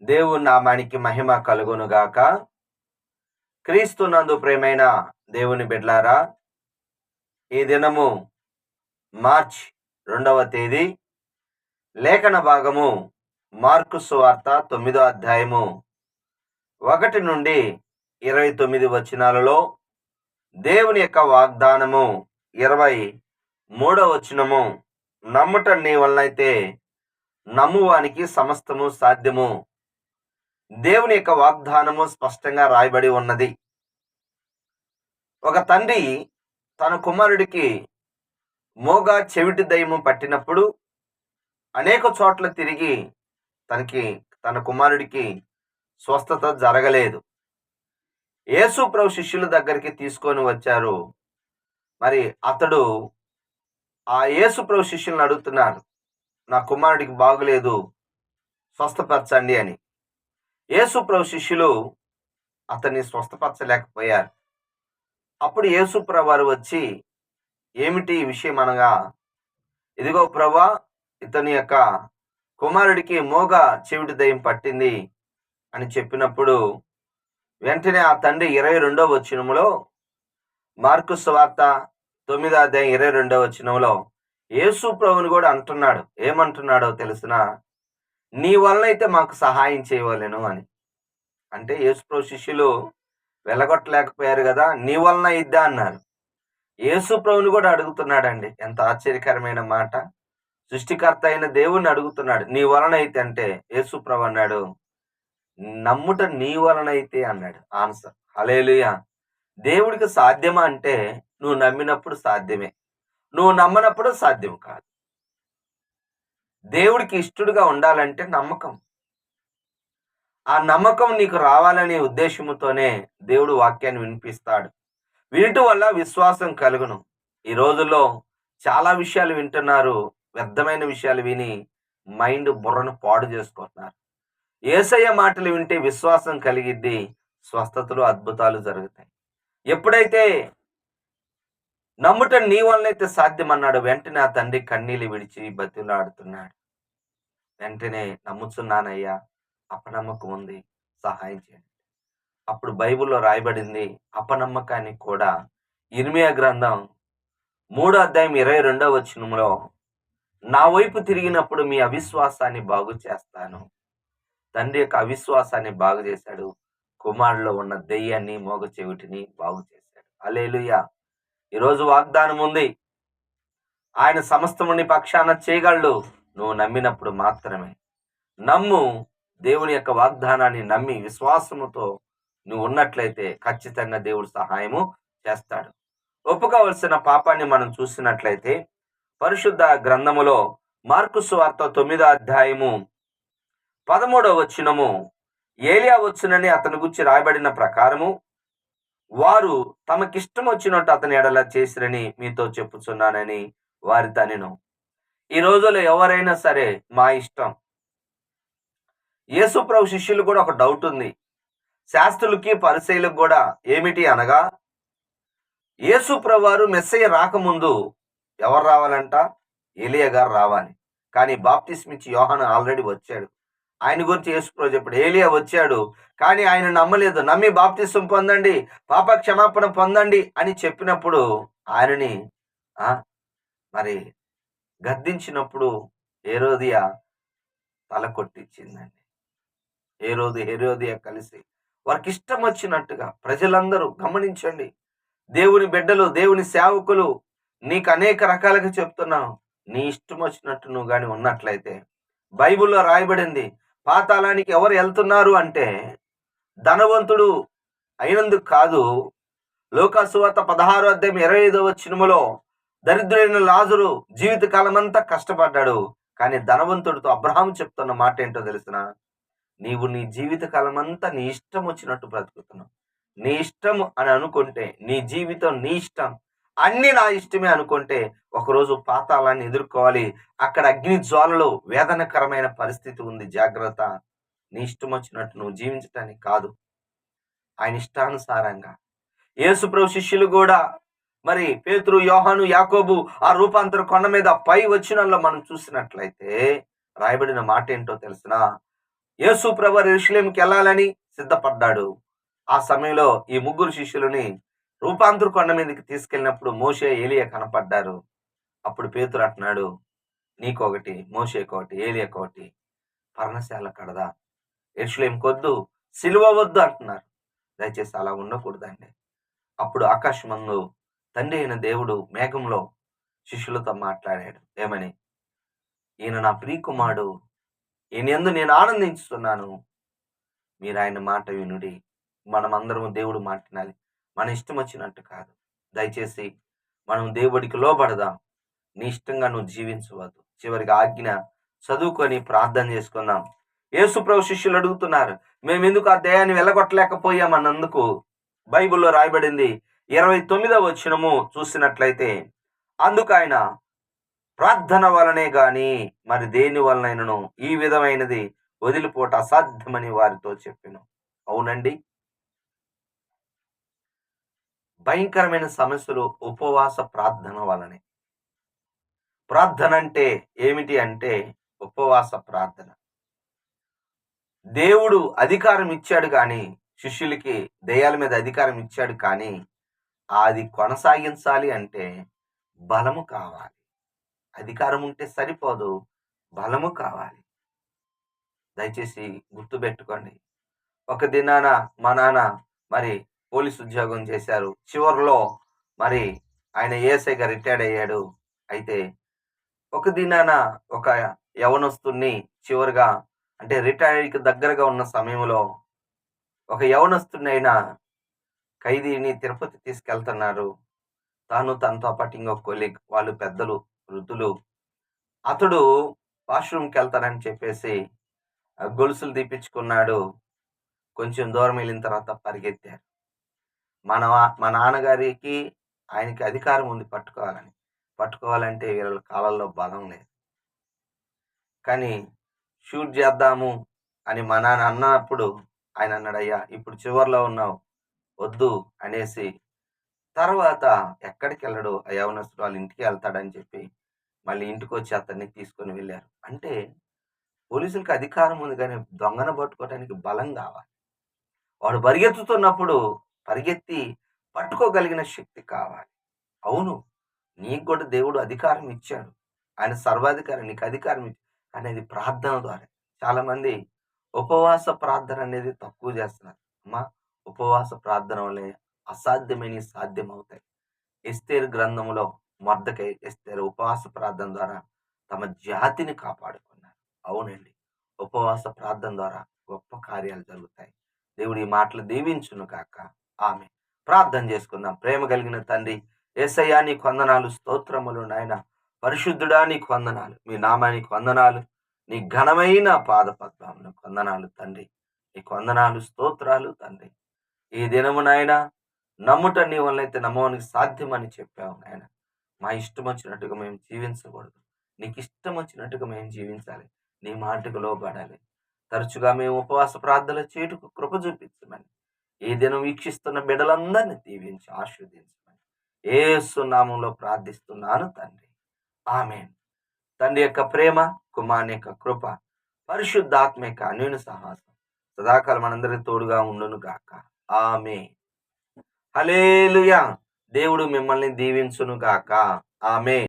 దేవుని నామానికి మహిమ కలుగునుగాక. క్రీస్తునందు ప్రేమైన దేవుని బిడ్లారా, ఈ దినము మార్చ్ 2వ తేదీ, లేఖన భాగము మార్కు సువార్త 9వ అధ్యాయము 1 నుండి 29 వచనాలలో, దేవుని యొక్క వాగ్దానము 23వ వచనము, నమ్ముట నీ వలనైతే నమ్మువానికి సమస్తము సాధ్యము. దేవుని యొక్క వాగ్దానము స్పష్టంగా రాయబడి ఉన్నది. ఒక తండ్రి తన కుమారుడికి మోగా చెవిటి దయ్యము పట్టినప్పుడు అనేక చోట్ల తిరిగి తన కుమారుడికి స్వస్థత జరగలేదు. యేసు ప్రభు శిష్యుల దగ్గరికి తీసుకొని వచ్చారు. మరి అతడు ఆ యేసు ప్రభు శిష్యులను అడుగుతున్నారు, నా కుమారుడికి బాగులేదు, స్వస్థపరచండి అని. యేసు ప్రభు శిష్యులు అతన్ని స్వస్థపరచలేకపోయారు. అప్పుడు యేసు ప్రభు వారు వచ్చి, ఏమిటి ఈ విషయం అనగా, ఇదిగో ప్రభా, ఇతని యొక్క కుమారుడికి మోగా చెవిటి దయ్యం పట్టింది అని చెప్పినప్పుడు, వెంటనే ఆ తండ్రి 22వ వచనములో, మార్కు సువార్త 9వ అధ్యాయం 22వ వచనంలో యేసు ప్రభువుని కూడా అంటున్నాడు. ఏమంటున్నాడో తెలుసునా? నీ వలనైతే మాకు సహాయం చేయవలెను అని. అంటే యేసు ప్రభు శిష్యులు వెళ్ళగొట్టలేకపోయారు కదా, నీ వలన ఇద్దా అన్నారు. యేసు ప్రభుని కూడా అడుగుతున్నాడండి. ఎంత ఆశ్చర్యకరమైన మాట! సృష్టికర్త అయిన దేవుణ్ణి అడుగుతున్నాడు, నీ వలన అయితే. అంటే యేసు ప్రభు అన్నాడు, నమ్ముట నీ వలన అయితే అన్నాడు. ఆన్సర్. హల్లెలూయా. దేవుడికి సాధ్యమా అంటే, నువ్వు నమ్మినప్పుడు సాధ్యమే, నువ్వు నమ్మనప్పుడు సాధ్యం కాదు. దేవుడికి ఇష్టడుగా ఉండాలంటే నమ్మకం. ఆ నమ్మకం నీకు రావాలనే ఉద్దేశముతోనే దేవుడు వాక్యాన్ని వినిపిస్తాడు. వినటం వల్ల విశ్వాసం కలుగును. ఈ రోజుల్లో చాలా విషయాలు వింటున్నారు, వ్యర్థమైన విషయాలు విని బుర్రను పాడు చేసుకుంటున్నారు. యేసయ్య మాటలు వింటే విశ్వాసం కలిగిద్ది, స్వస్థతలు, అద్భుతాలు జరుగుతాయి. ఎప్పుడైతే నమ్ముట నీ వలనైతే సాధ్యమన్నాడు, వెంటనే ఆ తండ్రి కన్నీళ్ళు విడిచి బతిలాడుతున్నాడు. వెంటనే, నమ్ముచున్నానయ్యా, అపనమ్మకం ఉంది, సహాయం చేయండి. అప్పుడు బైబిల్లో రాయబడింది, అపనమ్మకానికి కూడా ఇర్మియా గ్రంథం 3వ అధ్యాయం 22వ వచనంలో, నా వైపు తిరిగినప్పుడు మీ అవిశ్వాసాన్ని బాగు చేస్తాను. తండ్రి యొక్క అవిశ్వాసాన్ని బాగు చేశాడు. కుమారులో ఉన్న దెయ్యాన్ని, మోగ చెవిటిని బాగు చేశాడు. హల్లెలూయా. ఈరోజు వాగ్దానం ఉంది, ఆయన సమస్తముని పక్షాన చేయగలడు, నువ్వు నమ్మినప్పుడు మాత్రమే. నమ్ము. దేవుని యొక్క వాగ్దానాన్ని నమ్మి విశ్వాసముతో నువ్వు ఉన్నట్లయితే ఖచ్చితంగా దేవుడు సహాయము చేస్తాడు. ఒప్పుకోవలసిన పాపాన్ని మనం చూసినట్లయితే, పరిశుద్ధ గ్రంథములో మార్కు సువార్త 9వ అధ్యాయము 13వ వచనము, ఏలియా వచ్చునని అతని గురించి రాయబడిన ప్రకారము వారు తమకిష్టం వచ్చినట్టు అతని ఎడల చేసిరని మీతో చెప్పుచున్నానని వారి తనెను. ఈ రోజుల్లో ఎవరైనా సరే మా ఇష్టం. యేసు ప్రభు శిష్యులు కూడా ఒక డౌట్ ఉంది, శాస్త్రులకి పరిసయ్యులకు కూడా. ఏమిటి అనగా, యేసు ప్రభు వారు మెస్సయ్య రాకముందు ఎవరు రావాలంట? ఏలియా గారు రావాలి. కానీ బాప్తిస్మిచ్చి యోహాను ఆల్రెడీ వచ్చాడు. ఆయన గురించి యేసు ప్రభు చెప్పాడు, ఏలియా వచ్చాడు, కానీ ఆయన నమ్మలేదు. నమ్మి బాప్తిస్వం పొందండి, పాప క్షమాపణ పొందండి అని చెప్పినప్పుడు ఆయనని మరి గద్దించినప్పుడు హేరోదియా తల కొట్టించిందండి. హేరోదియా కలిసి వారికి ఇష్టం వచ్చినట్టుగా, ప్రజలందరూ గమనించండి, దేవుని బిడ్డలు, దేవుని సేవకులు, నీకు అనేక రకాలుగా చెప్తున్నావు, నీ ఇష్టం వచ్చినట్టు నువ్వు కానీ ఉన్నట్లయితే, బైబిల్లో రాయబడింది, పాతాళానికి ఎవరు వెళ్తున్నారు అంటే ధనవంతుడు అయినందుకు కాదు. లూకా సువార్త 16వ అధ్యాయం 25వ వచనములో, దరిద్రుడైన లాజరు జీవితకాలం అంతా కష్టపడ్డాడు, కానీ ధనవంతుడితో అబ్రహాము చెప్తున్న మాట ఏంటో తెలిసిన, నీవు నీ జీవితకాలం అంతా నీ ఇష్టం వచ్చినట్టు బ్రతుకుతున్నావు. నీ ఇష్టం అని అనుకుంటే, నీ జీవితం నీ ఇష్టం, అన్ని నా ఇష్టమే అనుకుంటే ఒకరోజు పాతాళాన్ని ఎదుర్కోవాలి. అక్కడ అగ్ని జ్వాలలో వేదనకరమైన పరిస్థితి ఉంది. జాగ్రత్త. నీ ఇష్టం వచ్చినట్టు నువ్వు జీవించటానికి కాదు, ఆయన ఇష్టానుసారంగా. యేసు ప్రభు శిష్యులు కూడా, మరి పేతురు, యోహాను, యాకోబు ఆ రూపాంతర కొండ మీద పై వచనంలో మనం చూసినట్లయితే రాయబడిన మాట ఏంటో తెలుసునా? యేసు ప్రభు యెరూషలేముకి వెళ్ళాలని సిద్ధపడ్డాడు. ఆ సమయంలో ఈ ముగ్గురు శిష్యులని రూపాంతర కొండ మీదకి తీసుకెళ్ళినప్పుడు మోషే, ఏలీయా కనపడ్డారు. అప్పుడు పేతురు అంటున్నాడు, నీకొకటి, మోషేకొకటి, ఏలీయాకొకటి, పర్ణశాల కడదాం, యెరూషలేముకొద్దు, సిలువ వద్దు అంటున్నారు. దయచేసి అలా ఉండకూడదండి. అప్పుడు ఆకాశమందు తండ్రి అయిన దేవుడు మేఘంలో శిష్యులతో మాట్లాడాడు. ఏమని? ఈయన నా ప్రియకుమారుడు, ఈయన యందు నేను ఆనందించుతున్నాను, మీరు ఆయన మాట వినుడి. మనమందరము దేవుడు మాట వినాలి, మన ఇష్టం వచ్చినట్టు కాదు. దయచేసి మనం దేవుడికి లోబడదాం. నీ ఇష్టంగా నువ్వు జీవించవద్దు. చివరికి ఆజ్ఞ చదువుకొని ప్రార్థన చేసుకుందాం. యేసు ప్రభు శిష్యులు అడుగుతున్నారు, మేము ఎందుకు ఆ దయ్యాన్ని వెళ్ళగొట్టలేకపోయామన్నందుకు బైబిల్లో రాయబడింది 29వ వచనము చూసినట్లయితే, అందుకు ఆయన ప్రార్థన వలనే గాని మరి దేని వలనైనను ఈ విధమైనది వదిలిపోట అసాధ్యమని వారితో చెప్పెను. అవునండి, భయంకరమైన సమస్యలు ఉపవాస ప్రార్థన వలనే. ప్రార్థన అంటే ఏమిటి అంటే ఉపవాస ప్రార్థన. దేవుడు అధికారం ఇచ్చాడు కానీ, శిష్యులకి దెయ్యాల మీద అధికారం ఇచ్చాడు కానీ, అది కొనసాగించాలి అంటే బలము కావాలి. అధికారం ఉంటే సరిపోదు, బలము కావాలి. దయచేసి గుర్తుపెట్టుకోండి. ఒక దినాన మా నాన్న మరి పోలీస్ ఉద్యోగం చేశారు. చివరిలో మరి ఆయన ఏఎస్ఐగా రిటైర్డ్ అయ్యాడు. అయితే ఒక దినాన ఒక యవనస్తుని చివరిగా, అంటే రిటైర్డ్కి దగ్గరగా ఉన్న సమయంలో ఒక యవనస్తుడైన ఖైదీని తిరుపతి తీసుకెళ్తున్నారు. తనతో పాటు ఇంకొక కొలీగ్, వాళ్ళు పెద్దలు, వృద్ధులు. అతడు వాష్రూమ్కి వెళ్తానని చెప్పేసి గొలుసులు తీపించుకున్నాడు. కొంచెం దూరం వెళ్ళిన తర్వాత పరిగెత్తారు. మా నాన్నగారికి ఆయనకి అధికారం ఉంది పట్టుకోవాలని. పట్టుకోవాలంటే వీళ్ళ కాళ్ళల్లో బలం లేదు. కానీ షూట్ చేద్దాము అని మా నాన్న అన్నప్పుడు ఆయన అన్నాడు, అయ్యా ఇప్పుడు చివర్లో ఉన్నావు, వద్దు అనేసి. తర్వాత ఎక్కడికి వెళ్ళడు ఆ యవనస్తుడు, వాళ్ళ ఇంటికి వెళ్తాడని చెప్పి మళ్ళీ ఇంటికి వచ్చి అతన్ని తీసుకొని వెళ్ళారు. అంటే పోలీసులకు అధికారం ఉంది కానీ దొంగను పట్టుకోవడానికి బలం కావాలి. వాడు పరిగెత్తుతున్నప్పుడు పరిగెత్తి పట్టుకోగలిగిన శక్తి కావాలి. అవును, నీకు కూడా దేవుడు అధికారం ఇచ్చాడు. ఆయన సర్వాధికారి, నీకు అధికారం అనేది ప్రార్థన ద్వారా. చాలా మంది ఉపవాస ప్రార్థన అనేది తక్కువ చేస్తున్నారు. అమ్మా, ఉపవాస ప్రార్థన వల్లే అసాధ్యమైన సాధ్యం అవుతాయి. ఎస్తేరు గ్రంథంలో మొర్దెకై, ఎస్తేరు ఉపవాస ప్రార్థన ద్వారా తమ జాతిని కాపాడుకున్నారు. అవునండి, ఉపవాస ప్రార్థన ద్వారా గొప్ప కార్యాలు జరుగుతాయి. దేవుడి ఈ మాటలు దీవించును కాక. ఆమె ప్రార్థన చేసుకుందాం. ప్రేమ కలిగిన తండ్రి యేసయ్యా, నీకు వందనాలు, స్తోత్రములు నాయన. పరిశుద్ధుడా, నీకు వందనాలు, మీ నామానికి వందనాలు, నీ ఘనమైన పాద పద్మమునకు వందనాలు తండ్రి. నీకు వందనాలు, స్తోత్రాలు తండ్రి. ఈ దినము నాయన నమ్ముట నీ వల్లైతే నమ్మవానికి సాధ్యమని చెప్పావు నాయన. మా ఇష్టం వచ్చినట్టుగా మేము జీవించకూడదు, నీకు ఇష్టం వచ్చినట్టుగా మేము జీవించాలి, నీ మాటకు లోబడాలి. తరచుగా మేము ఉపవాస ప్రార్థనలు చేయుటకు కృప చూపించమని ఈ దినం వీక్షిస్తున్న బిడ్డలందరినీ దీవించి ఆశీర్వదించమని యేసు నామములో ప్రార్థిస్తున్నాను తండ్రి. ఆమేన్. తండ్రి యొక్క ప్రేమ, కుమారుని యొక్క కృప, పరిశుద్ధాత్మ యొక్క అన్యోన్య సహవాసం సదాకాలం మనందరికి తోడుగా ఉండును గాక. ఆమేన్. హల్లెలూయా. దేవుడు మిమ్మల్ని దీవించును గాక. ఆమేన్.